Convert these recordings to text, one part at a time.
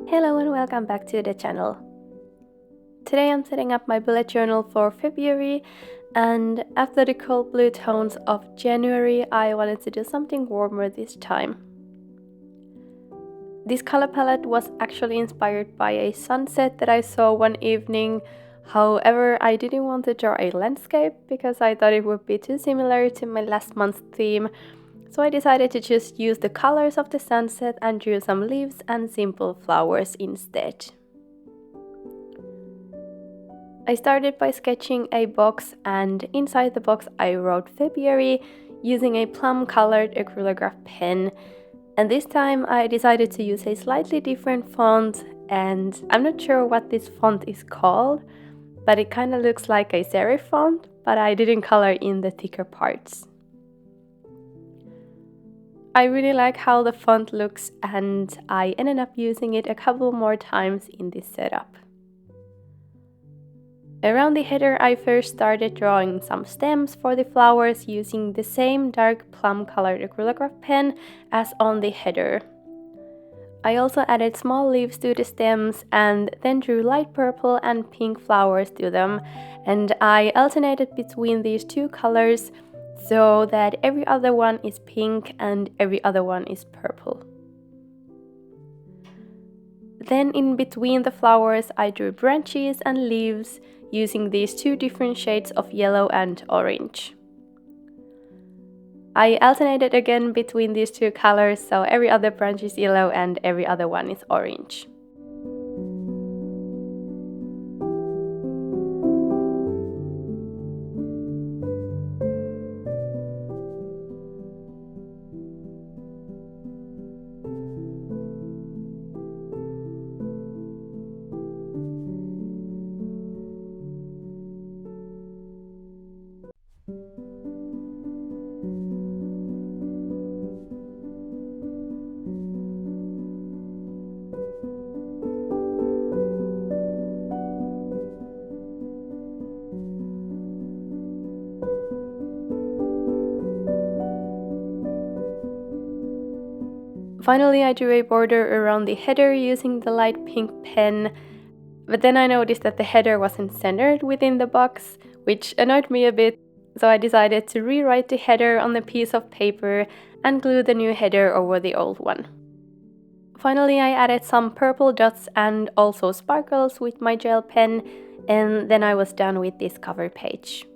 Hello and welcome back to the channel. Today I'm setting up my bullet journal for February, and after the cold blue tones of January I wanted to do something warmer this time. This color palette was actually inspired by a sunset that I saw one evening. However, I didn't want to draw a landscape because I thought it would be too similar to my last month's theme. So I decided to just use the colors of the sunset and drew some leaves and simple flowers instead. I started by sketching a box, and inside the box I wrote February using a plum colored acrylograph pen. And this time I decided to use a slightly different font, and I'm not sure what this font is called, but it kind of looks like a serif font, but I didn't color in the thicker parts. I really like how the font looks, and I ended up using it a couple more times in this setup. Around the header I first started drawing some stems for the flowers using the same dark plum colored acrylograph pen as on the header. I also added small leaves to the stems and then drew light purple and pink flowers to them, and I alternated between these two colors so that every other one is pink and every other one is purple. Then in between the flowers I drew branches and leaves using these two different shades of yellow and orange. I alternated again between these two colors, so every other branch is yellow and every other one is orange. Finally, I drew a border around the header using the light pink pen, but then I noticed that the header wasn't centered within the box, which annoyed me a bit, so I decided to rewrite the header on a piece of paper and glue the new header over the old one. Finally, I added some purple dots and also sparkles with my gel pen, and then I was done with this cover page.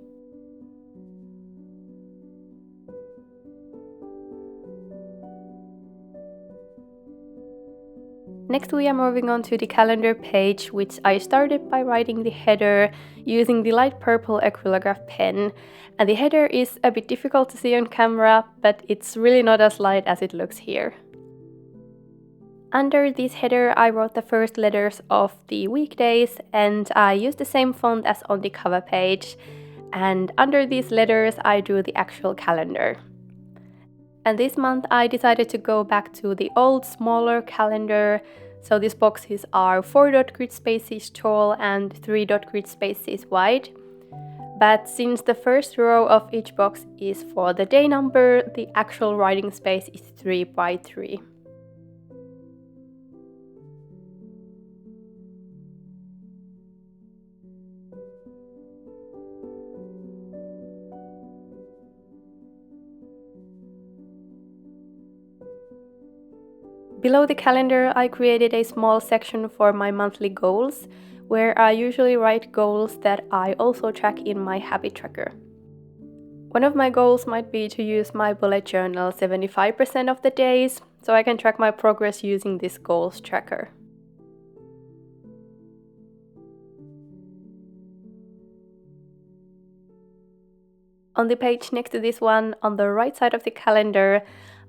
Next we are moving on to the calendar page, which I started by writing the header using the light purple acrylograph pen, and the header is a bit difficult to see on camera, but it's really not as light as it looks here. Under this header I wrote the first letters of the weekdays, and I used the same font as on the cover page, and under these letters I drew the actual calendar. And this month I decided to go back to the old smaller calendar, so these boxes are 4 dot grid spaces tall and 3 dot grid spaces wide. But since the first row of each box is for the day number, the actual writing space is 3 by 3. Below the calendar I created a small section for my monthly goals, where I usually write goals that I also track in my habit tracker. One of my goals might be to use my bullet journal 75% of the days, so I can track my progress using this goals tracker. On the page next to this one, on the right side of the calendar,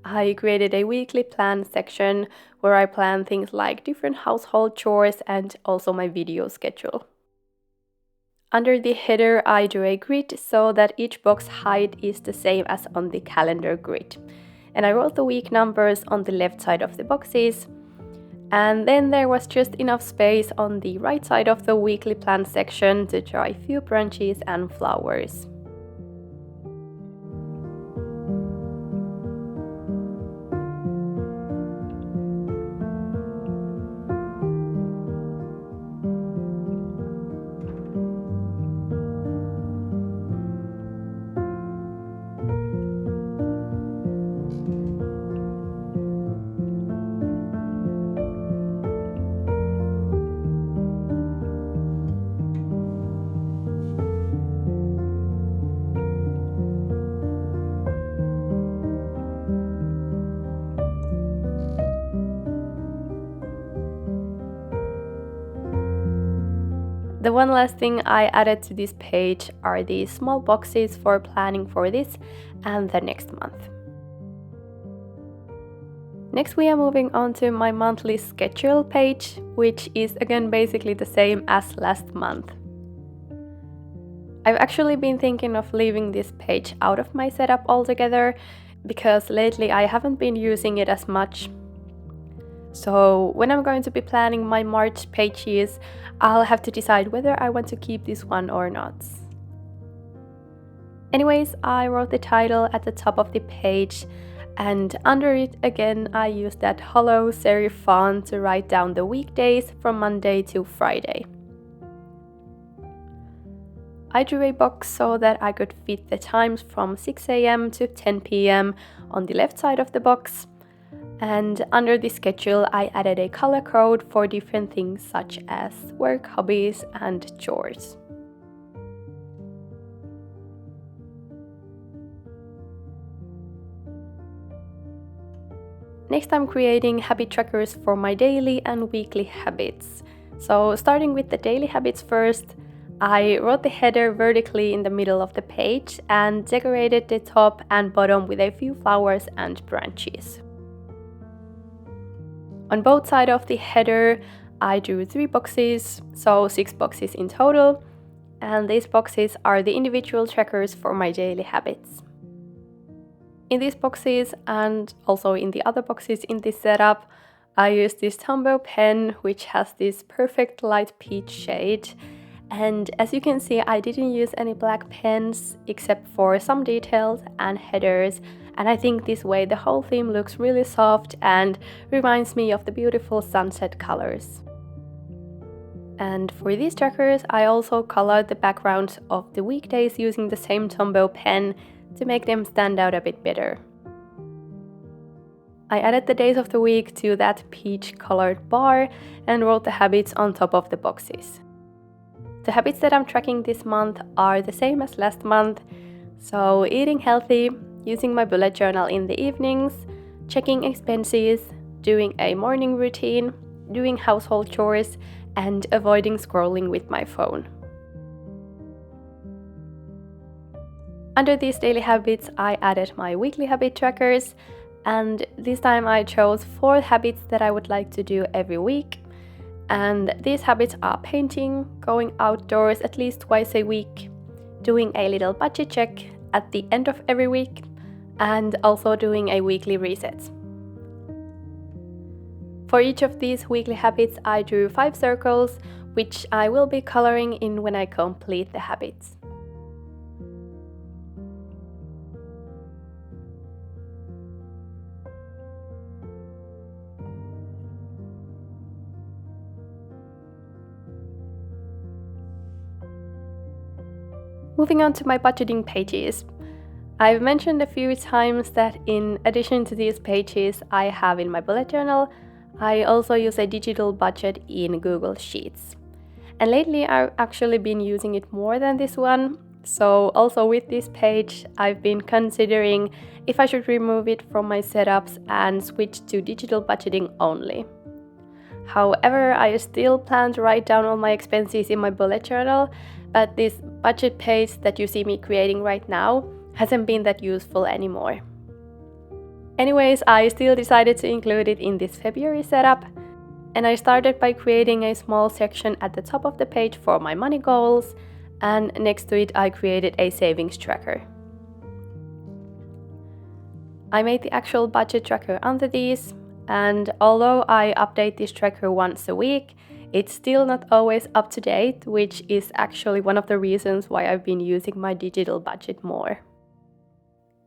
I created a weekly plan section where I plan things like different household chores and also my video schedule. Under the header I drew a grid so that each box height is the same as on the calendar grid. And I wrote the week numbers on the left side of the boxes. And then there was just enough space on the right side of the weekly plan section to draw a few branches and flowers. The one last thing I added to this page are these small boxes for planning for this and the next month. Next we are moving on to my monthly schedule page, which is again basically the same as last month. I've actually been thinking of leaving this page out of my setup altogether, because lately I haven't been using it as much. So when I'm going to be planning my March pages, I'll have to decide whether I want to keep this one or not. Anyways, I wrote the title at the top of the page, and under it again I used that hollow serif font to write down the weekdays from Monday to Friday. I drew a box so that I could fit the times from 6 AM to 10 PM on the left side of the box, and under the schedule I added a color code for different things such as work, hobbies and chores. Next, I'm creating habit trackers for my daily and weekly habits. So starting with the daily habits first, I wrote the header vertically in the middle of the page and decorated the top and bottom with a few flowers and branches. On both sides of the header, I drew 3 boxes, so 6 boxes in total, and these boxes are the individual trackers for my daily habits. In these boxes, and also in the other boxes in this setup, I used this Tombow pen, which has this perfect light peach shade. And as you can see, I didn't use any black pens except for some details and headers, and I think this way the whole theme looks really soft and reminds me of the beautiful sunset colors. And for these trackers, I also colored the background of the weekdays using the same Tombow pen to make them stand out a bit better. I added the days of the week to that peach colored bar and wrote the habits on top of the boxes. The habits that I'm tracking this month are the same as last month, so eating healthy, using my bullet journal in the evenings, checking expenses, doing a morning routine, doing household chores, and avoiding scrolling with my phone. Under these daily habits, I added my weekly habit trackers, and this time I chose 4 habits that I would like to do every week. And these habits are painting, going outdoors at least twice a week, doing a little budget check at the end of every week, and also doing a weekly reset. For each of these weekly habits, I drew 5 circles, which I will be coloring in when I complete the habits. Moving on to my budgeting pages. I've mentioned a few times that in addition to these pages I have in my bullet journal, I also use a digital budget in Google Sheets. And lately I've actually been using it more than this one, so also with this page I've been considering if I should remove it from my setups and switch to digital budgeting only. However, I still plan to write down all my expenses in my bullet journal, but this budget page that you see me creating right now hasn't been that useful anymore. Anyways, I still decided to include it in this February setup, and I started by creating a small section at the top of the page for my money goals, and next to it I created a savings tracker. I made the actual budget tracker under these, and although I update this tracker once a week, it's still not always up to date, which is actually one of the reasons why I've been using my digital budget more.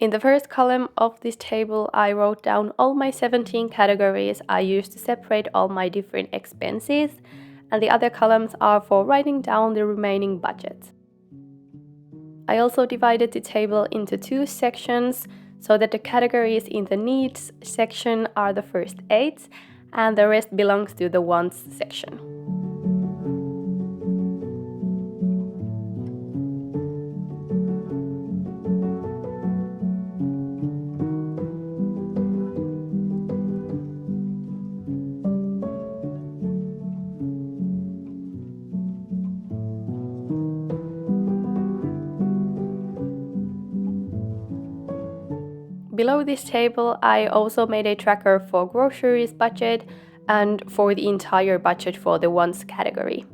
In the first column of this table, I wrote down all my 17 categories I use to separate all my different expenses, and the other columns are for writing down the remaining budget. I also divided the table into 2 sections so that the categories in the needs section are the first 8 and the rest belongs to the wants section. Below this table, I also made a tracker for groceries budget and for the entire budget for the wants category.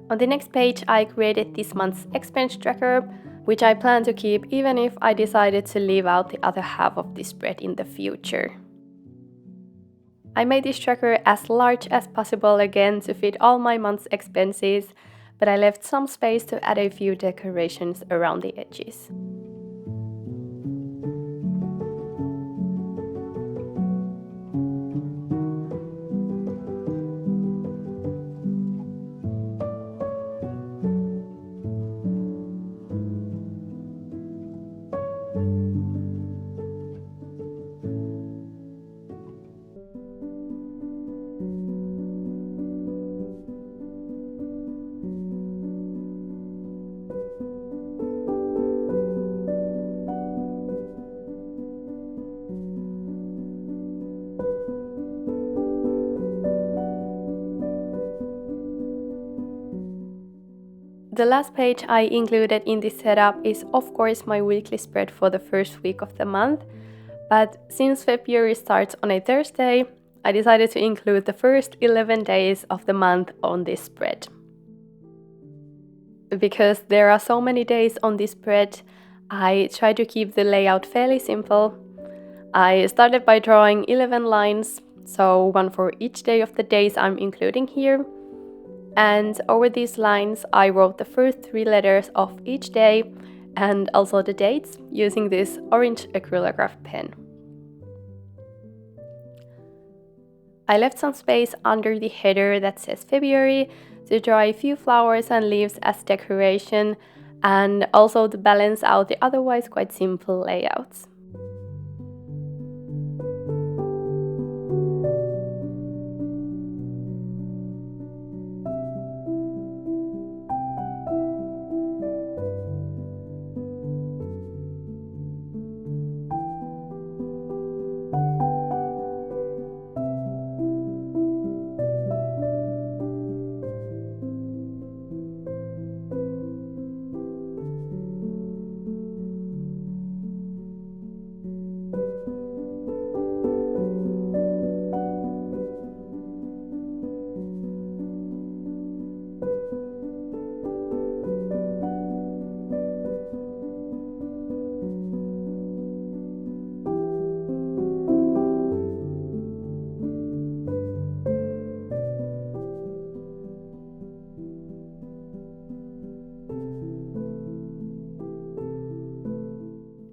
On the next page, I created this month's expense tracker, which I plan to keep even if I decided to leave out the other half of the spread in the future. I made this tracker as large as possible again to fit all my month's expenses, but I left some space to add a few decorations around the edges. The last page I included in this setup is of course my weekly spread for the first week of the month, but since February starts on a Thursday, I decided to include the first 11 days of the month on this spread. Because there are so many days on this spread, I try to keep the layout fairly simple. I started by drawing 11 lines, so one for each day of the days I'm including here. And over these lines, I wrote the first 3 letters of each day and also the dates using this orange Acrylograph pen. I left some space under the header that says February to draw a few flowers and leaves as decoration and also to balance out the otherwise quite simple layouts.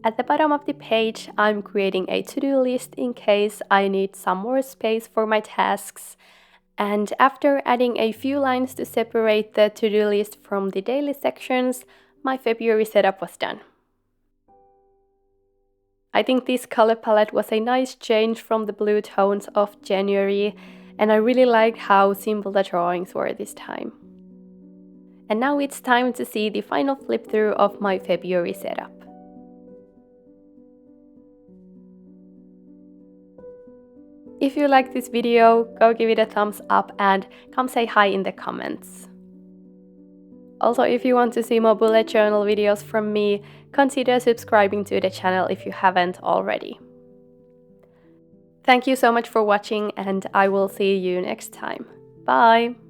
At the bottom of the page, I'm creating a to-do list in case I need some more space for my tasks. And after adding a few lines to separate the to-do list from the daily sections, my February setup was done. I think this color palette was a nice change from the blue tones of January, and I really liked how simple the drawings were this time. And now it's time to see the final flip through of my February setup. If you liked this video, go give it a thumbs up and come say hi in the comments. Also, if you want to see more bullet journal videos from me, consider subscribing to the channel if you haven't already. Thank you so much for watching, and I will see you next time. Bye!